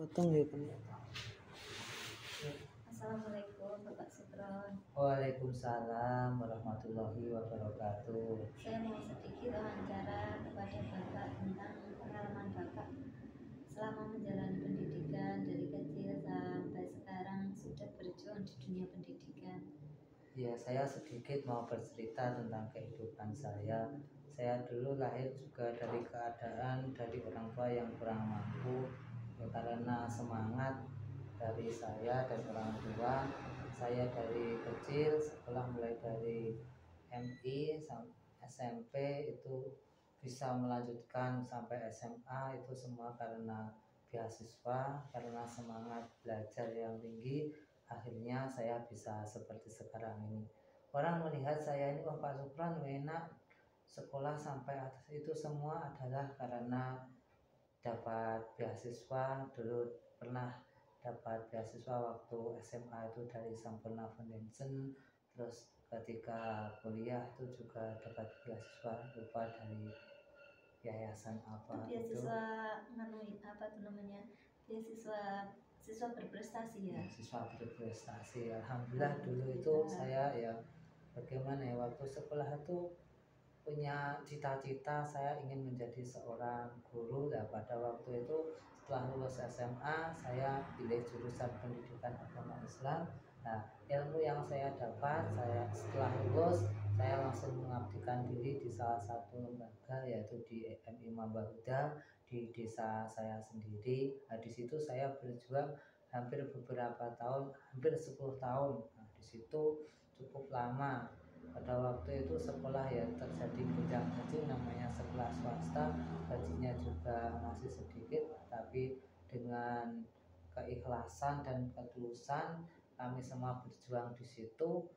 Potong ya kan. Assalamualaikum Bapak Sutron. Waalaikumsalam warahmatullahi wabarakatuh. Saya mau sedikit wawancara kepada Bapak tentang pengalaman Bapak selama menjalani pendidikan dari kecil sampai sekarang sudah berjuang di dunia pendidikan. Ya, saya sedikit mau bercerita tentang kehidupan saya. Saya dulu lahir juga dari keadaan dari orang tua yang kurang mampu. Ya, karena semangat dari saya dan orang tua, saya dari kecil sekolah mulai dari MI sampai SMP itu bisa melanjutkan sampai SMA, itu semua karena beasiswa, karena semangat belajar yang tinggi. Akhirnya saya bisa seperti sekarang ini. Orang melihat saya ini, wah Pak Supran enak sekolah sampai atas, itu semua adalah karena dapat beasiswa. Dulu pernah dapat beasiswa waktu SMA itu dari Sampurna Foundation, terus ketika kuliah itu juga dapat beasiswa lupa dari yayasan apa Itu beasiswa apa tuh namanya, beasiswa siswa berprestasi ya. Siswa berprestasi. Alhamdulillah dulu itu saya ya bagaimana ya, waktu sekolah itu punya cita-cita saya ingin menjadi seorang guru. Ya, pada waktu itu setelah lulus SMA saya pilih jurusan pendidikan agama Islam. Nah, ilmu yang saya dapat, saya setelah lulus saya langsung mengabdikan diri di salah satu lembaga, yaitu di MI Mambahuda di desa saya sendiri. Nah, di situ saya berjuang hampir beberapa tahun, hampir 10 tahun. Nah, di situ cukup lama. Pada waktu itu sekolah ya terjadi gonjang-ganjing, namanya sekolah swasta, gajinya juga masih sedikit, tapi dengan keikhlasan dan ketulusan kami semua berjuang di situ.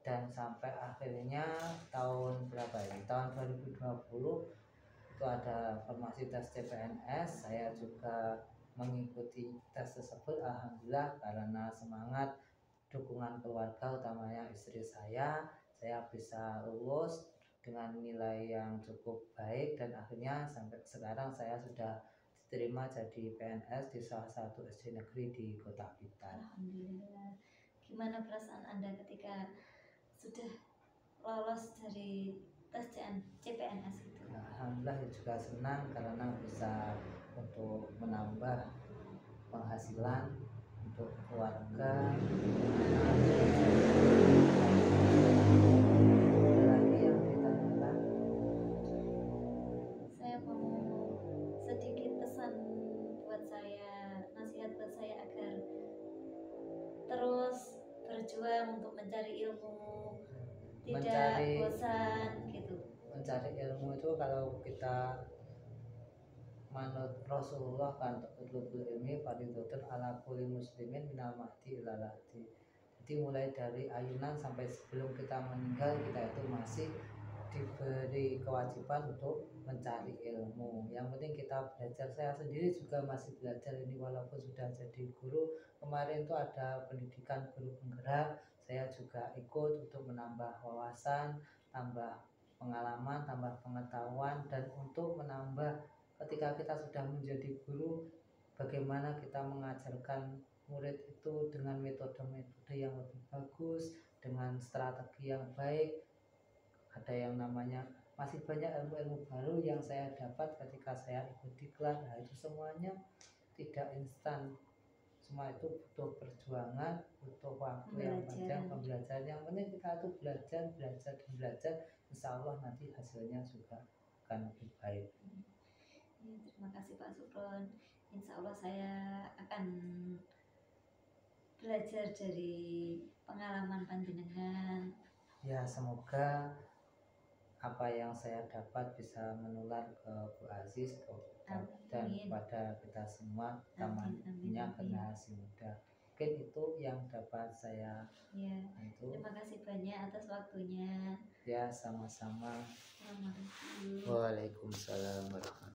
Dan sampai akhirnya tahun berapa ini? Tahun 2020 itu ada formasi tes CPNS. Saya juga mengikuti tes tersebut. Alhamdulillah karena semangat dukungan keluarga, utamanya istri saya bisa lulus dengan nilai yang cukup baik, dan akhirnya sampai sekarang saya sudah diterima jadi PNS di salah satu SD negeri di Kota Blitar. Alhamdulillah. Gimana perasaan Anda ketika sudah lolos dari tes CPNS itu? Alhamdulillah juga senang karena bisa untuk menambah penghasilan untuk keluarga. Saya mau sedikit pesan buat saya, nasihat buat saya agar terus berjuang untuk mencari ilmu, tidak bosan gitu. Mencari ilmu itu kalau kita manut Rasulullah kan, utlubul ilmi fardhotun ala kulli muslimin minal mahdi ilal lahdi. Jadi mulai dari ayunan sampai sebelum kita meninggal, kita itu masih diberi kewajiban untuk mencari ilmu. Yang penting kita belajar. Saya sendiri juga masih belajar ini walaupun sudah jadi guru. Kemarin itu ada pendidikan guru penggerak, saya juga ikut untuk menambah wawasan, tambah pengalaman, tambah pengetahuan, dan untuk menambah ketika kita sudah menjadi guru, bagaimana kita mengajarkan murid itu dengan metode-metode yang lebih bagus, dengan strategi yang baik. Ada yang namanya masih banyak ilmu-ilmu baru yang saya dapat ketika saya ikut diklat. Nah, itu semuanya tidak instan, semua itu butuh perjuangan, butuh waktu yang panjang, pembelajaran. Yang penting kita itu belajar dan belajar, insya Allah nanti hasilnya juga akan lebih baik. Ya, terima kasih Pak Supron. Insya Allah saya akan belajar dari pengalaman panjenengan. Ya, semoga apa yang saya dapat bisa menular ke Bu Aziz, dan kepada kita semua, utamanya generasi muda. Mungkin itu yang dapat saya. Ya, terima kasih banyak atas waktunya. Ya, sama-sama. Assalamualaikum. Waalaikumsalam warahmatullahi wabarakatuh.